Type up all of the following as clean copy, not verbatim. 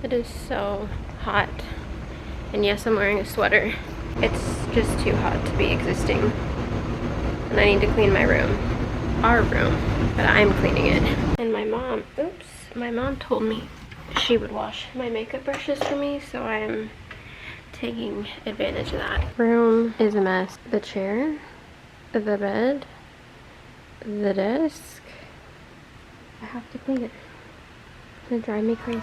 It is so hot. And yes, I'm wearing a sweater. It's just too hot to be existing. And I need to clean my room. Our room. But I'm cleaning it. And my mom, oops, my mom told me she would wash my makeup brushes for me, so I am taking advantage of that. Room is a mess. The chair, the bed, the desk. I have to clean it. It's gonna drive me crazy.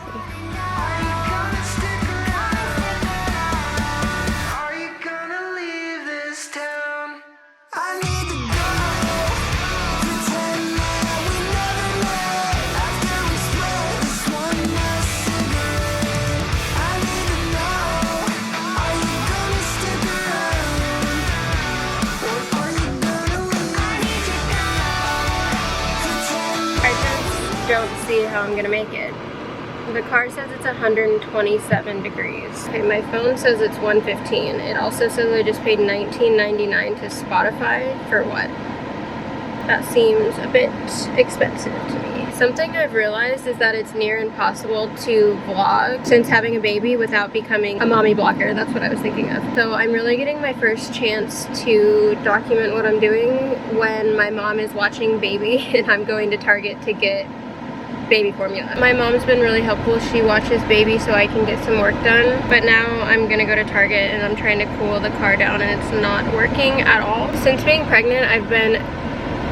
Don't see how I'm gonna make it. The car says it's 127 degrees. Okay, my phone says it's 115. It also says I just paid $19.99 to Spotify for what? That seems a bit expensive to me. Something I've realized is that it's near impossible to vlog since having a baby without becoming a mommy blogger. That's what I was thinking of. So I'm really getting my first chance to document what I'm doing when my mom is watching baby and I'm going to Target to get baby formula. My mom's been really helpful. She watches baby so I can get some work done. But now I'm gonna go to Target and I'm trying to cool the car down and it's not working at all. Since being pregnant, I've been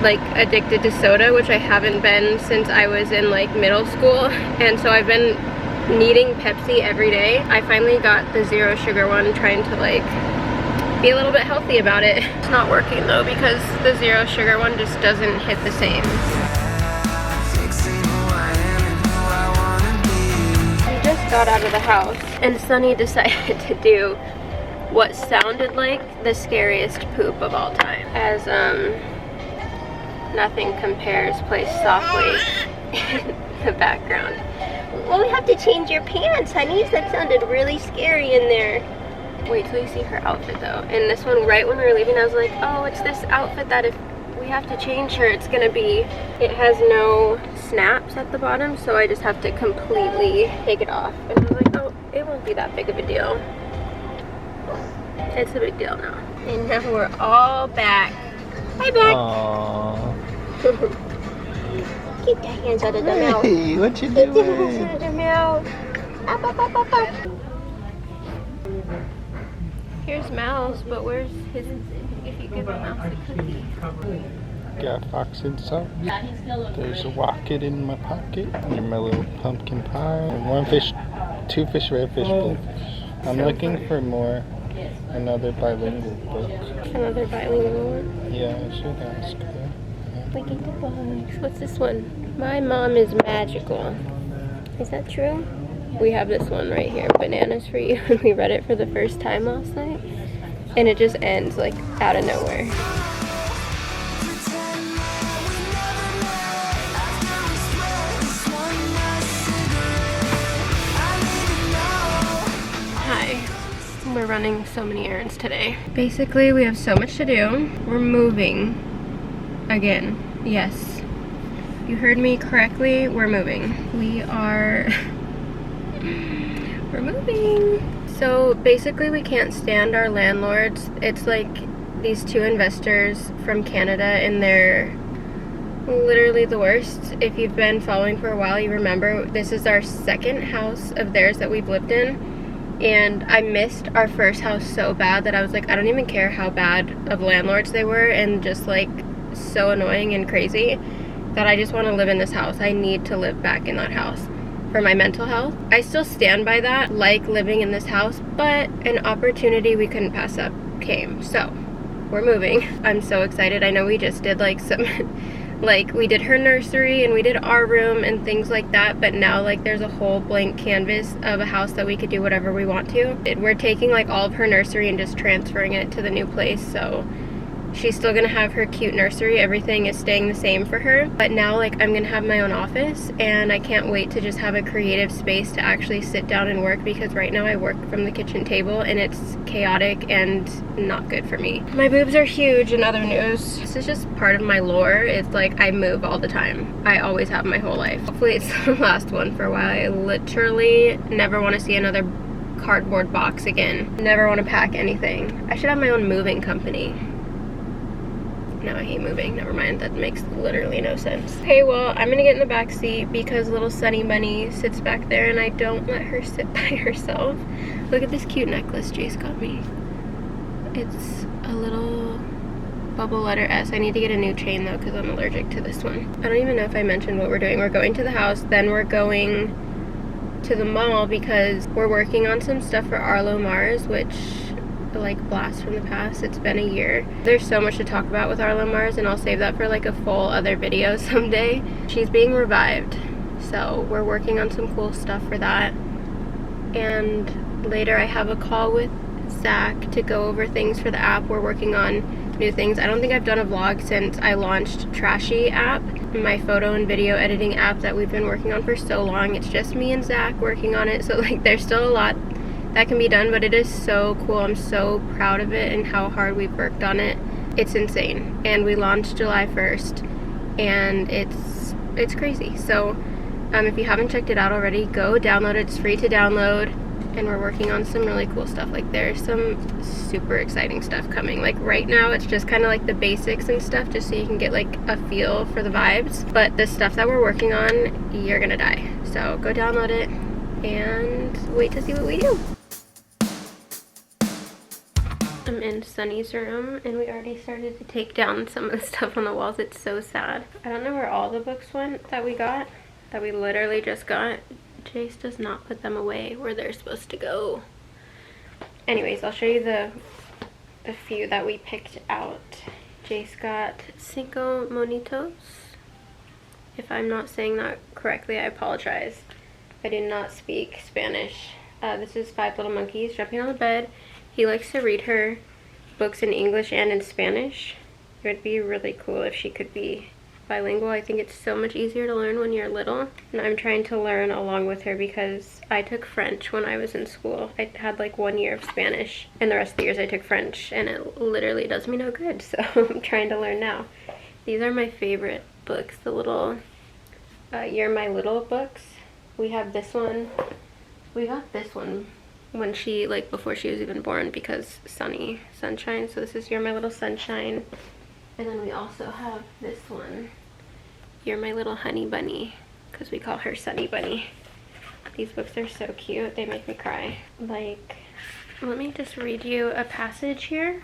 like addicted to soda, which I haven't been since I was in like middle school. And so I've been needing Pepsi every day. I finally got the zero sugar one, trying to like be a little bit healthy about it. It's not working though because the zero sugar one just doesn't hit the same. Got out of the house and Sunny decided to do what sounded like the scariest poop of all time. As Nothing Compares plays softly in the background. Well, we have to change your pants, honey. That sounded really scary in there. Wait till you see her outfit though. And this one, right when we were leaving, I was like, oh, it's this outfit that if we have to change her, it's gonna be, it has no snaps at the bottom, so I just have to completely take it off. And I was like, oh, it won't be that big of a deal. It's a big deal now. And now we're all back. Hi, back. Keep your hands out of the mouth. Hey, what you doing? doing? Keep your hands out of the mouth. Up, up, up, up, up. Here's Mouse, but where's his, if you give a mouse a cookie? Got Fox and salt. There's a rocket in my pocket. And my little pumpkin pie. And one fish, two fish, red fish, blue fish. I'm looking for more. Another bilingual book. Another bilingual one? Yeah, I should ask her. We get the books. What's this one? My mom is magical. Is that true? We have this one right here, Bananas for You. We read it for the first time last night. And it just ends like out of nowhere. Hi. We're running so many errands today. Basically, we have so much to do. We're moving again. Yes. You heard me correctly. We're moving. We're moving. So basically we can't stand our landlords. It's like these two investors from Canada and they're literally the worst. If you've been following for a while, you remember this is our second house of theirs that we've lived in. And I missed our first house so bad that I was like, I don't even care how bad of landlords they were and just like so annoying and crazy that I just want to live in this house. I need to live back in that house for my mental health. I still stand by that, like living in this house, but an opportunity we couldn't pass up came. So we're moving. I'm so excited. I know we just did like some like we did her nursery and we did our room and things like that, but now like there's a whole blank canvas of a house that we could do whatever we want to. We're taking like all of her nursery and just transferring it to the new place, so She's still gonna have her cute nursery. Everything is staying the same for her. But now, like, I'm gonna have my own office, and I can't wait to just have a creative space to actually sit down and work, because right now I work from the kitchen table and it's chaotic and not good for me. My boobs are huge in other news. This is just part of my lore. It's like I move all the time. I always have my whole life. Hopefully it's the last one for a while. I literally never want to see another cardboard box again. Never want to pack anything. I should have my own moving company. No, I hate moving. Never mind. That makes literally no sense. Okay, well, I'm gonna get in the back seat because little Sunny Bunny sits back there and I don't let her sit by herself. Look at this cute necklace Jace got me. It's a little bubble letter S. I need to get a new chain though because I'm allergic to this one. I don't even know if I mentioned what we're doing. We're going to the house, then we're going to the mall because we're working on some stuff for Arlo Mars, which, like, blast from the past. It's been a year. There's so much to talk about with Arlo Mars, and I'll save that for like a full other video someday. She's being revived, so we're working on some cool stuff for that. And later I have a call with Zach to go over things for the app. We're working on new things. I don't think I've done a vlog since I launched Trashy app, my photo and video editing app that we've been working on for so long. It's just me and Zach working on it, so like there's still a lot that can be done, but it is so cool. I'm so proud of it and how hard we've worked on it. It's insane. And we launched July 1st and it's crazy. So if you haven't checked it out already, go download it. It's free to download, and we're working on some really cool stuff. Like, there's some super exciting stuff coming. Like, right now it's just kind of like the basics and stuff, just so you can get like a feel for the vibes, but the stuff that we're working on, you're gonna die. So go download it and wait to see what we do. I'm in Sunny's room and we already started to take down some of the stuff on the walls. It's so sad. I don't know where all the books went that we got, that we literally just got. Jace does not put them away where they're supposed to go. Anyways, I'll show you the few that we picked out. Jace got Cinco Monitos. If I'm not saying that correctly, I apologize. I do not speak Spanish. This is Five Little Monkeys jumping on the bed. He likes to read her books in English and in Spanish. It would be really cool if she could be bilingual. I think it's so much easier to learn when you're little. And I'm trying to learn along with her because I took French when I was in school. I had like 1 year of Spanish and the rest of the years I took French, and it literally does me no good. So I'm trying to learn now. These are my favorite books, the little You're My Little books. We have this one. We got this one when she, like, before she was even born, because Sunshine. So this is You're My Little Sunshine. And then we also have this one, You're My Little Honey Bunny, because we call her Sunny Bunny. These books are so cute. They make me cry. Like, let me just read you a passage here.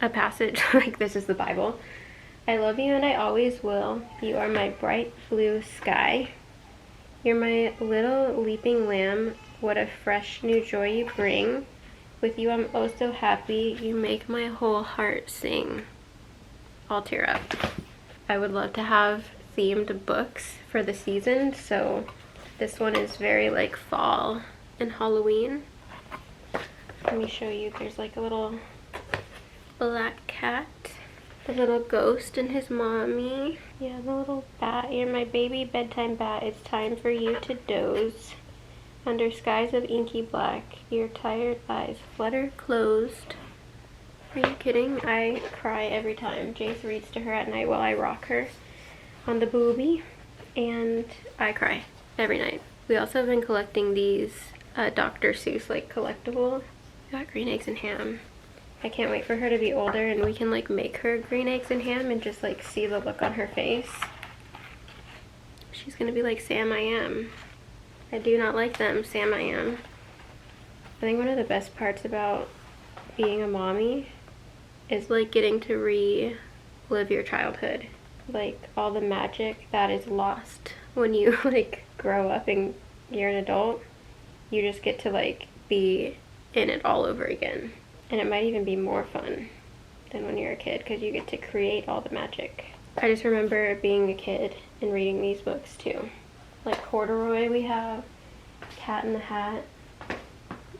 A passage, like this is the Bible. I love you and I always will. You are my bright blue sky. You're my little leaping lamb. What a fresh new joy you bring. With you I'm oh so happy. You make my whole heart sing. I'll tear up. I would love to have themed books for the season, so this one is very like fall and Halloween. Let me show you. There's like a little black cat, the little ghost and his mommy. Yeah, the little bat. You're my baby bedtime bat. It's time for you to doze. Under skies of inky black, your tired eyes flutter closed. Are you kidding? I cry every time. Jace reads to her at night while I rock her on the boobie, and I cry every night. We also have been collecting these Dr. Seuss like collectibles. We got green eggs and ham. I can't wait for her to be older and we can like make her green eggs and ham and just like see the look on her face. She's gonna be like Sam I Am. I do not like them, Sam I Am. I think one of the best parts about being a mommy is like getting to relive your childhood. Like all the magic that is lost when you like grow up and you're an adult. You just get to like be in it all over again. And it might even be more fun than when you're a kid because you get to create all the magic. I just remember being a kid and reading these books too. Like Corduroy we have, Cat in the Hat.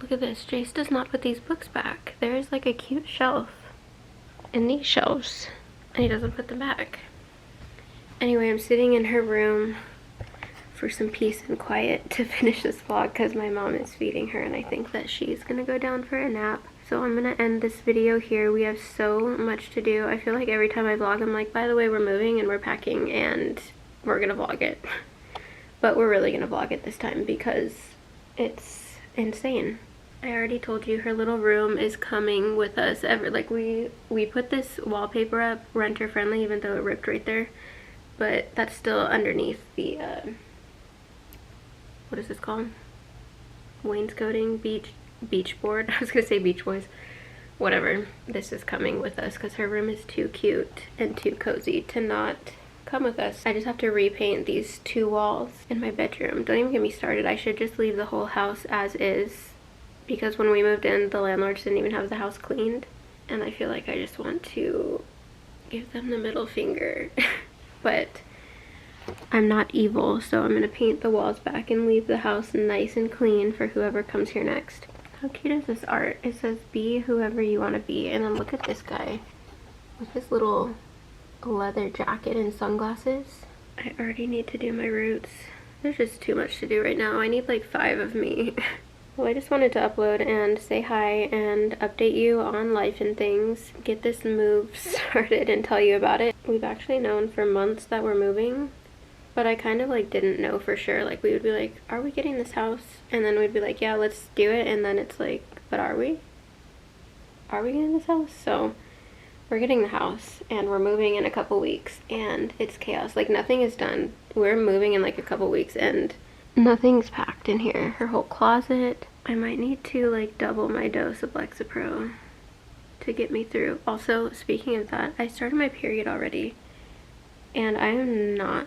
Look at this, Jace does not put these books back. There is like a cute shelf in these shelves and he doesn't put them back. Anyway, I'm sitting in her room for some peace and quiet to finish this vlog because my mom is feeding her and I think that she's gonna go down for a nap. So I'm gonna end this video here. We have so much to do. I feel like every time I vlog I'm like, by the way, we're moving and we're packing and we're gonna vlog it. But we're really gonna vlog it this time because it's insane. I already told you her little room is coming with us like we put this wallpaper up, renter friendly, even though it ripped right there, but that's still underneath the what is this called? Wainscoting, beach board. I was gonna say Beach Boys. Whatever. This is coming with us because her room is too cute and too cozy to not come with us. I just have to repaint these 2 walls in my bedroom. Don't even get me started. I should just leave the whole house as is because when we moved in, the landlords didn't even have the house cleaned. And I feel like I just want to give them the middle finger. But I'm not evil, so I'm gonna paint the walls back and leave the house nice and clean for whoever comes here next. How cute is this art? It says, be whoever you want to be. And then look at this guy with his little leather jacket and sunglasses. I already need to do my roots. There's just too much to do right now. I need like 5 of me. Well, I just wanted to upload and say hi and update you on life and things. Get this move started and tell you about it. We've actually known for months that we're moving. But I kind of like didn't know for sure. Like we would be like, are we getting this house? And then we'd be like, yeah, let's do it. And then it's like, but are we? Are we getting this house? So we're getting the house and we're moving in a couple weeks and it's chaos. Like nothing is done. We're moving in like a couple weeks and nothing's packed in here. Her whole closet. I might need to like double my dose of Lexapro to get me through. Also, speaking of that, I started my period already and I'm not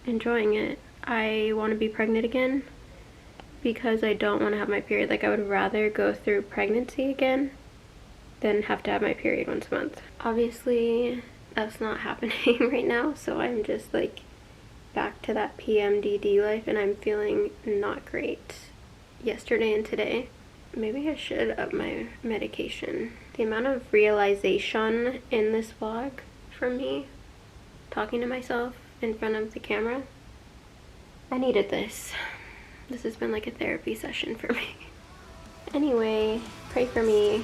enjoying it. I want to be pregnant again because I don't want to have my period. Like I would rather go through pregnancy again than have to have my period once a month. Obviously that's not happening right now, so I'm just like back to that PMDD life and I'm feeling not great yesterday and today. Maybe I should up my medication. The amount of realization in this vlog from me talking to myself in front of the camera. I needed this. This has been like a therapy session for me. Anyway, pray for me.